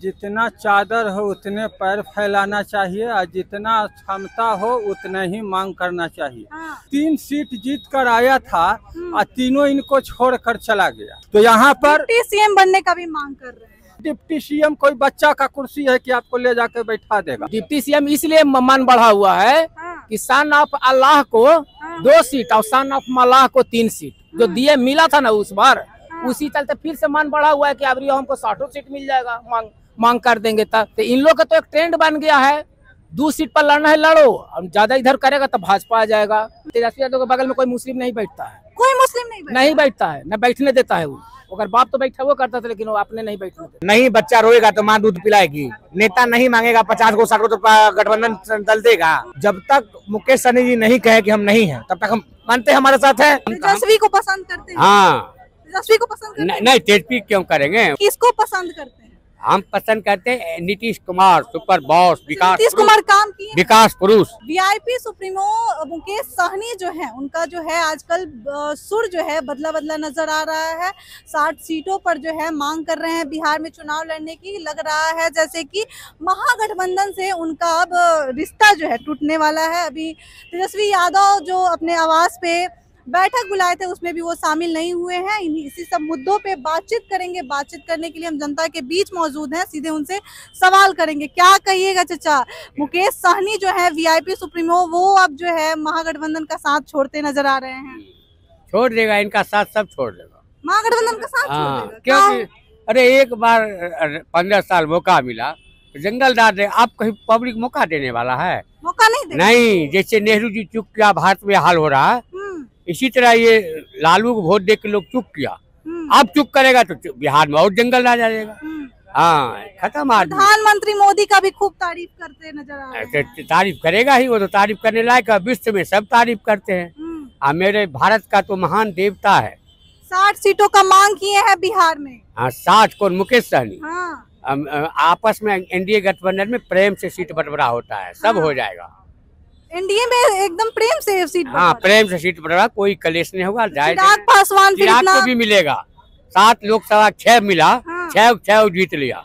जितना चादर हो उतने पैर फैलाना चाहिए और जितना क्षमता हो उतना ही मांग करना चाहिए। 3 सीट जीत कर आया था और तीनों इनको छोड़कर चला गया। तो यहाँ पर डिप्टी सीएम बनने का भी मांग कर रहे हैं। डिप्टी सीएम कोई बच्चा का कुर्सी है कि आपको ले जाकर बैठा देगा। डिप्टी सीएम इसलिए मन बढ़ा हुआ है कि सन ऑफ अल्लाह को 2 सीट और सन ऑफ मल्लाह को 3 सीट जो दिए मिला था ना उस बार, उसी चलते फिर से मन बढ़ा हुआ है कि अब हमको 60 सीट मिल जाएगा, मांग कर देंगे तब। तो इन लोग का तो एक ट्रेंड बन गया है, 2 सीट पर लड़ना है लड़ो, और ज्यादा इधर करेगा तो भाजपा आ जाएगा। तेजस्वी यादव के बगल में कोई मुस्लिम नहीं बैठता है, कोई मुस्लिम नहीं बैठता है, न बैठने देता है। वो अगर बाप तो बैठा वो करता था, लेकिन वो आपने नहीं बैठने देता। नहीं बच्चा रोएगा तो माँ दूध पिलाएगी, नेता नहीं मांगेगा 50 को 60 रुपया गठबंधन दल देगा। जब तक मुकेश सहनी जी नहीं कहे कि हम नहीं हैं, तब तक हम मानते हमारे साथ है। तेजस्वी को पसंद करते हैं? हाँ, तेजस्वी को पसंद करते हैं? नहीं तेजस्वी क्यों करेंगे, किसको पसंद करते हैं? हम पसंद करते हैं नीतीश कुमार, सुपर बॉस, नीतीश कुमार काम किए, विकास पुरुष। वीआईपी सुप्रीमो मुकेश सहनी जो है, उनका जो है आजकल सुर जो है बदला बदला नजर आ रहा है। 60 सीटों पर जो है मांग कर रहे हैं बिहार में चुनाव लड़ने की। लग रहा है जैसे कि महागठबंधन से उनका अब रिश्ता जो है टूटने वाला है। अभी तेजस्वी यादव जो अपने आवास पे बैठक बुलाए थे उसमें भी वो शामिल नहीं हुए हैं। इसी सब मुद्दों पे बातचीत करेंगे। बातचीत करने के लिए हम जनता के बीच मौजूद हैं, सीधे उनसे सवाल करेंगे। क्या कहिएगा चाचा, मुकेश सहनी जो है वीआईपी सुप्रीमो, वो अब जो है महागठबंधन का साथ छोड़ते नजर आ रहे हैं? छोड़ देगा, इनका साथ सब छोड़ देगा, महागठबंधन का साथ छोड़ देगा। क्योंकि अरे एक बार 15 साल मौका मिला, जंगल डाल दे। आप कहीं पब्लिक मौका देने वाला है? मौका नहीं देगा। नहीं, जैसे नेहरू जी चुप किया, भारत में हाल हो रहा है, इसी तरह ये लालू को वोट दे के लोग चुप किया। अब चुप करेगा तो बिहार में और जंगल आ जाएगा। हाँ, खत्म। प्रधानमंत्री मोदी का भी खूब तारीफ करते नजर आ रहे हैं। तारीफ करेगा ही, वो तो तारीफ करने लायक है, विश्व में सब तारीफ करते हैं। मेरे भारत का तो महान देवता है। 60 सीटों का मांग किए हैं बिहार में। हाँ, 60 को मुकेश सहनी। हाँ। आपस में एनडीए गठबंधन में प्रेम से सीट बंटवारा होता है, सब हो जाएगा। एनडीए में एकदम प्रेम से सीट, हाँ प्रेम से सीट बंटवारा, कोई कलेश नहीं होगा। चिराग पासवान को भी मिलेगा। 7 लोकसभा 6 मिला। हाँ। 6 जीत लिया।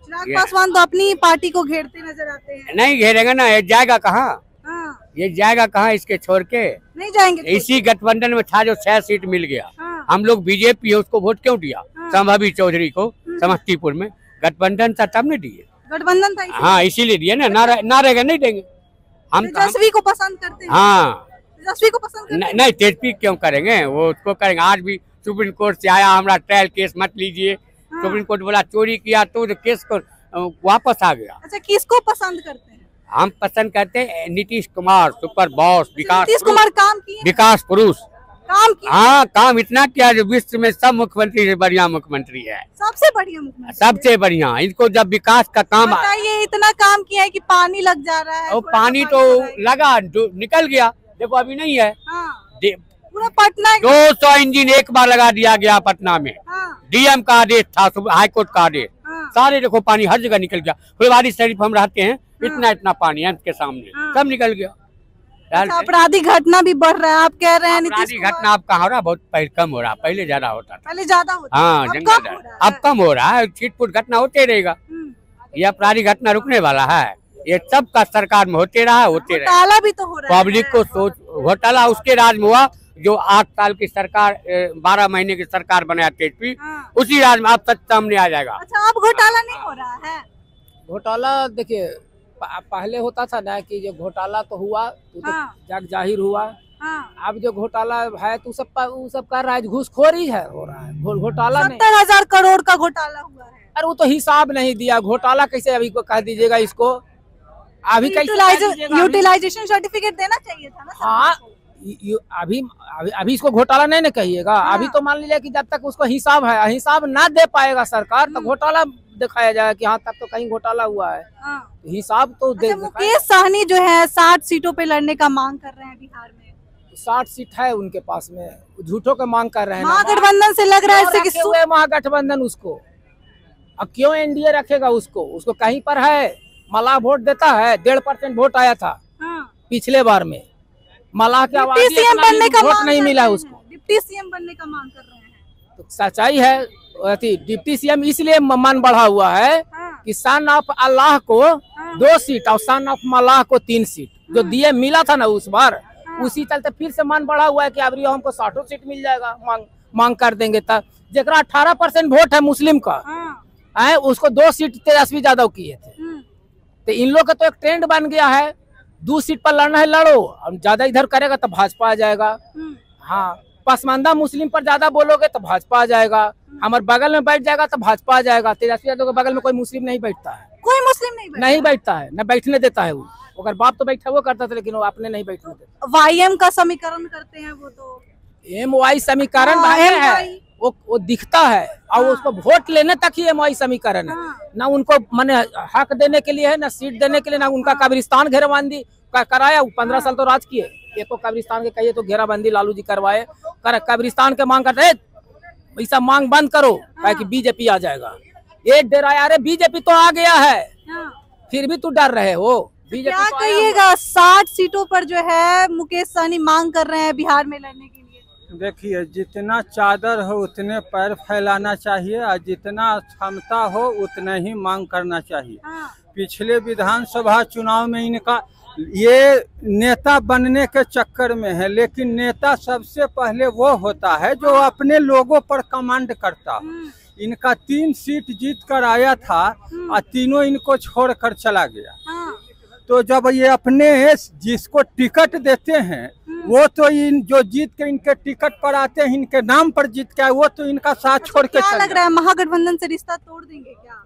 चिराग पासवान तो अपनी पार्टी को घेरते नजर आते हैं। नहीं घेरेंगे ना, ये जाएगा कहाँ? हाँ। ये जाएगा कहाँ, इसके छोड़ के नहीं जाएंगे। इसी गठबंधन में था जो 6 सीट मिल गया। हाँ। हम लोग बीजेपी है, उसको वोट क्यों दिया? हाँ। संभावी चौधरी को समस्तीपुर में गठबंधन था तब नहीं दिए, गठबंधन था। हाँ इसीलिए दिए ना, ना रहेगा नहीं देंगे। हम तेजस्वी को पसंद करते हैं? हाँ, तेजस्वी को पसंद करते हैं? नहीं तेजस्वी क्यों करेंगे, वो उसको करेंगे। आज भी सुप्रीम कोर्ट से आया, हमारा ट्रायल केस मत लीजिए। हाँ। सुप्रीम कोर्ट बोला चोरी किया तो केस को वापस आ गया। अच्छा, किसको पसंद करते हैं? हम पसंद करते हैं नीतीश कुमार, सुपर बॉस, विकास। नीतीश कुमार काम किए, विकास पुरुष काम किया। हाँ, काम इतना किया जो विश्व में सब मुख्यमंत्री से बढ़िया मुख्यमंत्री है, सबसे बढ़िया मुख्यमंत्री, सबसे बढ़िया। इनको जब विकास का काम, बताइए, इतना काम किया है कि पानी लग जा रहा है। और पानी तो लगा, निकल गया, देखो अभी नहीं है। हाँ। पूरा पटना 200 इंजन एक बार लगा दिया गया पटना में। हाँ। डीएम का आदेश था, हाई कोर्ट का आदेश। हाँ। सारे देखो पानी हर जगह निकल गया। फुलवारी शरीफ हम रहते हैं, इतना इतना पानी एम्स के सामने सब निकल गया। अपराधी घटना भी बढ़ रहा है, आप कह रहे हैं? अपराधी घटना अब कहाँ हो रहा है, बहुत कम हो रहा है, पहले ज्यादा होता था। पहले ज्यादा होता, हाँ जंगल, अब कम हो रहा है। छिटपुट घटना होते रहेगा, ये अपराधी घटना रुकने वाला है? ये सब का सरकार में होते रहा, होते रहा। घोटाला भी तो हो रहा है। पब्लिक को सोच, घोटाला उसके राज में हुआ जो 8 साल की सरकार, 12 महीने की सरकार बनाया तेजस्वी। हाँ। उसी राज में आप सच सामने आ जाएगा। अच्छा, अब घोटाला नहीं हो रहा है? घोटाला देखिए पहले होता था ना कि जो घोटाला तो हुआ तो जग जाहिर हुआ। हाँ। अब जो घोटाला है तो सब कर रहा है, घूसखोरी है, हो रहा है घोटाला। 70,000 करोड़ का घोटाला हुआ है। अरे वो तो हिसाब नहीं दिया, घोटाला कैसे अभी को कह दीजिएगा इसको? अभी यूटिलाइजेशन सर्टिफिकेट देना चाहिए था ना। हाँ, अभी इसको घोटाला नहीं ना कहिएगा। हाँ। अभी तो मान लीजिए कि जब तक उसको हिसाब है, हिसाब ना दे पाएगा सरकार तो घोटाला दिखाया जाए कि हाँ तब तो कहीं घोटाला हुआ है। हाँ। हिसाब तो अच्छा, मुकेश सहनी जो है 60 सीटों पे लड़ने का मांग कर रहे हैं बिहार में। 60 सीट है उनके पास में, झूठों का मांग कर रहे हैं। महागठबंधन से लग रहा है महागठबंधन उसको अब क्यों एनडीए रखेगा? उसको कहीं पर है, मल्लाह वोट देता है, 1.5% वोट आया था। हाँ। पिछले बार में मल्लाह के आवाज बनने का वोट नहीं मिला उसको। डिप्टी सीएम बनने का मांग कर रहे हैं। तो सच्चाई है, डिप्टी सीएम इसलिए मन बढ़ा हुआ है कि सन ऑफ अल्लाह को 2 सीट और सन ऑफ मलाह को 3 सीट जो दिए मिला था ना उस बार, उसी चलते फिर से मन बढ़ा हुआ है कि अब हमको 60 सीट मिल जाएगा, मांग कर देंगे। तब जरा 18% वोट है मुस्लिम का है, उसको 2 सीट तेजस्वी यादव किए थे। तो इन लोग का तो एक ट्रेंड बन गया है, 2 सीट पर लड़ना है लड़ो, अब ज्यादा इधर करेगा तो भाजपा आ जाएगा। हाँ, पसमानदा मुस्लिम पर ज्यादा बोलोगे तो भाजपा आ जाएगा, हमारे बगल में बैठ जाएगा तो भाजपा आ जाएगा। तेजस्वी यादव के बगल में कोई मुस्लिम नहीं बैठता है, कोई मुस्लिम नहीं बैठता है, न बैठने देता है। वो अगर बाप तो बैठा वो करता था, लेकिन वो आपने नहीं बैठने देता। YM का समीकरण करते हैं वो तो, MY समीकरण है, वो दिखता है और उसको वोट लेने तक ही MY समीकरण है। ना उनको माने हक देने के लिए है, ना सीट देने के लिए, ना उनका कब्रिस्तान घेराबंदी कराया। 15 साल तो राज किए, ये तो कब्रिस्तान के कहिए तो घेराबंदी लालू जी करवाए, कब्रिस्तान के मांग करते ऐसा मांग बंद करो कि बीजेपी आ जाएगा। एक डर आया, अरे बीजेपी तो आ गया है, फिर भी तू डर रहे हो। बीजेपी क्या कहिएगा, 60 सीटों पर जो है मुकेश सहनी मांग कर रहे हैं बिहार में लड़ने के लिए। देखिए, जितना चादर हो उतने पैर फैलाना चाहिए और जितना क्षमता हो उतना ही मांग करना चाहिए। पिछले विधानसभा चुनाव में इनका ये नेता बनने के चक्कर में है, लेकिन नेता सबसे पहले वो होता है जो अपने लोगों पर कमांड करता। इनका 3 सीट जीत कर आया था और तीनों इनको छोड़कर चला गया। तो जब ये अपने जिसको टिकट देते हैं वो तो इन जो जीत के इनके टिकट पर आते हैं, इनके नाम पर जीत के, वो तो इनका साथ छोड़ के क्या लग रहा है, महागठबंधन से रिश्ता तोड़ देंगे क्या?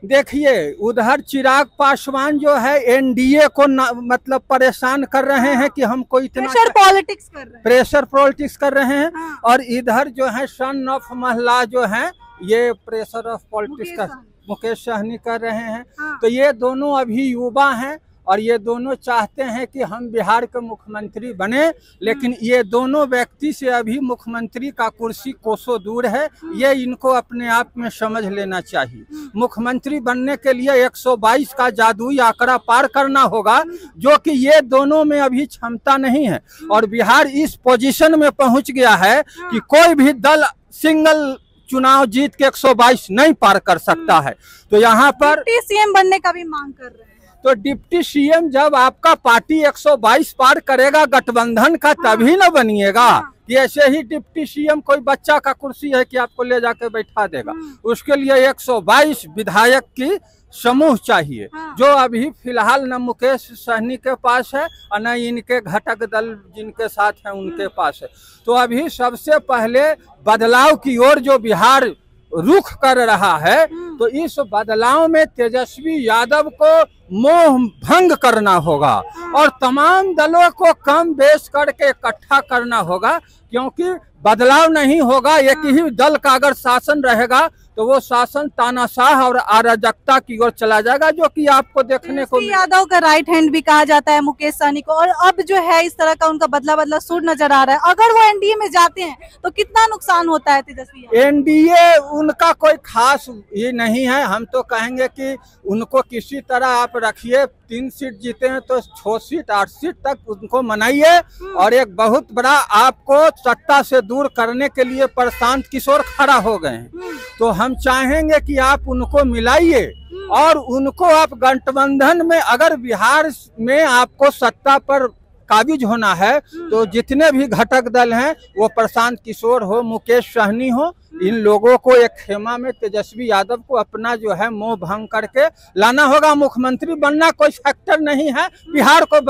देखिए, उधर चिराग पासवान जो है NDA को मतलब परेशान कर रहे हैं कि हमको इतना प्रेशर पॉलिटिक्स कर रहे हैं। और इधर जो है सन ऑफ महिला जो है ये प्रेशर ऑफ पॉलिटिक्स का मुकेश सहनी कर रहे हैं। तो ये दोनों अभी युवा हैं और ये दोनों चाहते हैं कि हम बिहार के मुख्यमंत्री बने, लेकिन ये दोनों व्यक्ति से अभी मुख्यमंत्री का कुर्सी कोसों दूर है। ये इनको अपने आप में समझ लेना चाहिए। मुख्यमंत्री बनने के लिए 122 का जादुई आंकड़ा पार करना होगा, जो कि ये दोनों में अभी क्षमता नहीं है। और बिहार इस पोजीशन में पहुंच गया है कि कोई भी दल सिंगल चुनाव जीत के 122 नहीं पार कर सकता है। तो यहाँ पर CM बनने का भी मांग कर रहे हैं। तो डिप्टी CM जब आपका पार्टी 122 पार करेगा गठबंधन का, तभी न बनिएगा कि ऐसे ही डिप्टी CM कोई बच्चा का कुर्सी है कि आपको ले जाके बैठा देगा। उसके लिए 122 विधायक की समूह चाहिए, जो अभी फिलहाल न मुकेश सहनी के पास है और न इनके घटक दल जिनके साथ हैं उनके पास है। तो अभी सबसे पहले बदलाव की ओर जो बिहार रुख कर रहा है, तो इस बदलाव में तेजस्वी यादव को मोह भंग करना होगा और तमाम दलों को कम बेस करके इकट्ठा करना होगा, क्योंकि बदलाव नहीं होगा, एक ही दल का अगर शासन रहेगा तो वो शासन तानाशाह और अराजकता की ओर चला जाएगा, जो कि आपको देखने को यादव का राइट हैंड भी कहा जाता है मुकेश सहनी को। और अब जो है इस तरह का उनका बदला बदला सुर नजर आ रहा है। अगर वो NDA में जाते हैं तो कितना नुकसान होता है तेजस्वी? NDA उनका कोई खास ये नहीं है। हम तो कहेंगे कि उनको किसी तरह आप रखिए, 3 सीट जीते हैं तो 6 सीट 8 सीट तक उनको मनाइए। और एक बहुत बड़ा आपको सत्ता से दूर करने के लिए प्रशांत किशोर खड़ा हो गए हैं, तो हम चाहेंगे कि आप उनको मिलाइए और उनको आप गठबंधन में, अगर बिहार में आपको सत्ता पर काबिज होना है तो जितने भी घटक दल हैं वो प्रशांत किशोर हो, मुकेश सहनी हो, इन लोगों को एक खेमा में तेजस्वी यादव को अपना जो है मोह भंग करके लाना होगा। मुख्यमंत्री बनना कोई फैक्टर नहीं है, बिहार को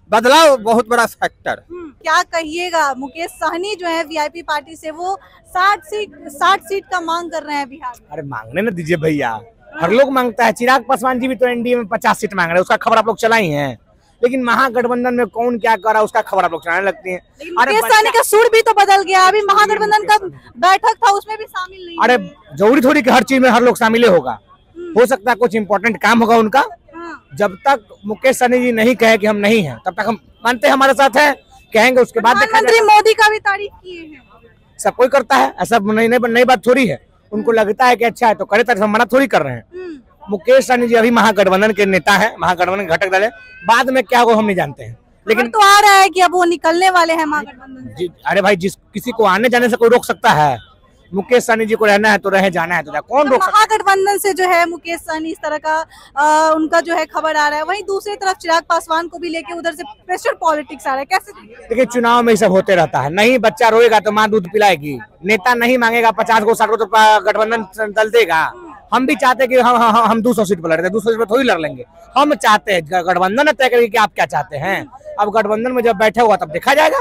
बदलाव बहुत बड़ा फैक्टर। क्या कहिएगा, मुकेश सहनी जो है VIP पार्टी से वो 60 सीट का मांग कर रहे हैं बिहार में। अरे मांगने न दीजिए भैया, हर लोग मांगता है। चिराग पासवान जी भी तो NDA में 50 सीट मांग रहे हैं, उसका खबर आप लोग चलाई हैं। लेकिन महागठबंधन में कौन क्या कर रहा है उसका खबर आप लोग चलाने लगती हैं। मुकेश सहनी का सुर भी तो बदल गया। अभी महागठबंधन का बैठक था उसमें भी शामिल नहीं। अरे जरूरी थोड़ी कि हर चीज में हर लोग शामिल होगा, हो सकता है कुछ इंपॉर्टेंट काम होगा उनका। जब तक मुकेश सहनी जी नहीं कहे कि हम नहीं हैं, तब तक हम मानते हैं हमारे साथ है, कहेंगे उसके बाद। प्रधानमंत्री मोदी का भी तारीफ किए हैं, सब कोई करता है, ऐसा नई बात थोड़ी है। उनको लगता है कि अच्छा है तो करे, तक हम मना थोड़ी कर रहे हैं। मुकेश सहनी जी अभी महागठबंधन के नेता है, महागठबंधन घटक दल है, बाद में क्या होगा हम नहीं जानते हैं। लेकिन तो आ रहा है कि अब वो निकलने वाले हैं महागठबंधन से। अरे भाई, जिस किसी को आने जाने से कोई रोक सकता है? मुकेश सहनी जी को रहना है तो रहे, जाना है तो जाए, कौन रोक सकता है? महागठबंधन से जो है मुकेश सहनी इस तरह का उनका जो है खबर आ रहा है, वहीं दूसरी तरफ चिराग पासवान को भी लेके उधर से प्रेशर पॉलिटिक्स आ रहा है, कैसे? देखिए चुनाव में ये सब होते रहता है, नहीं बच्चा रोएगा तो माँ दूध पिलाएगी, नेता नहीं मांगेगा 50 को 60 को तो गठबंधन दल देगा। हम भी चाहते कि हम 200 सीट पर लड़ रहे, 200 सीट पर थोड़ी लड़ लेंगे। हम चाहते हैं गठबंधन तय करेगी कि आप क्या चाहते हैं। अब गठबंधन में जब बैठे हुआ तब देखा जाएगा।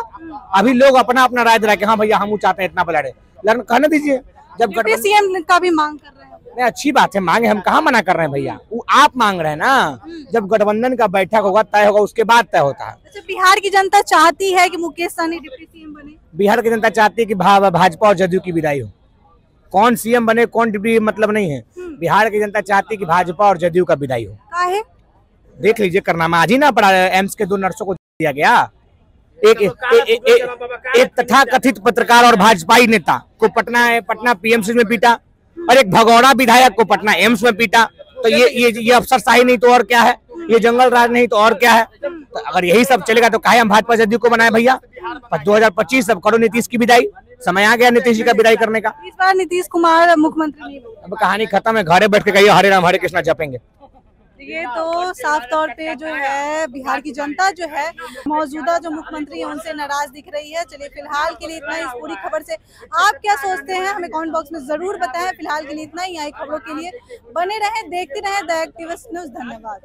अभी लोग अपना अपना राय दे रहे हैं कि हाँ भैया हम चाहते हैं इतना पर लड़े, लड़ने कहने दीजिए। जब सीएम का भी मांग कर रहे हैं, नहीं अच्छी बात है, मांगे, हम कहाँ मना कर रहे हैं भैया, वो आप मांग रहे हैं ना। जब गठबंधन का बैठक होगा, तय होगा, उसके बाद तय होता है। अच्छा, बिहार की जनता चाहती है कि मुकेश सहनी डिप्टी सीएम बने? बिहार की जनता चाहती है कि भाजपा और जदयू की विदाई हो। कौन सीएम बने कौन डिप्टी मतलब नहीं है, बिहार की जनता चाहती है कि भाजपा और जदयू का विदाई हो। काहे? देख लीजिए, करनामा आज ही ना पड़ा, एम्स के 2 नर्सों को दिया गया। एक तथाकथित पत्रकार और भाजपाई नेता को पटना पीएमसी में पीटा, और एक भगौड़ा विधायक को पटना एम्स में पीटा। तो ये अफसरशाही नहीं तो और क्या है, ये जंगल राज नहीं तो और क्या है। तो अगर यही सब चलेगा तो काहे हम भाजपा जदयू को बनाए भैया। 2025 अब करो नीतीश की विदाई, समय आ गया नीतीश जी का विदाई करने का। इस बार नीतीश कुमार मुख्यमंत्री नहीं बने। अब कहानी खत्म है, घरे बैठ के कहिए हरे राम हरे कृष्णा जपेंगे। ये तो साफ तौर पे जो है बिहार की जनता जो है मौजूदा जो मुख्यमंत्री है उनसे नाराज दिख रही है। चलिए फिलहाल के लिए इतना ही। इस पूरी खबर से आप क्या सोचते हैं हमें कमेंट बॉक्स में जरूर बताएं। फिलहाल के लिए इतना ही। आई खबरों के लिए बने रहें, देखते रहें द एक्टिविस्ट न्यूज़। धन्यवाद।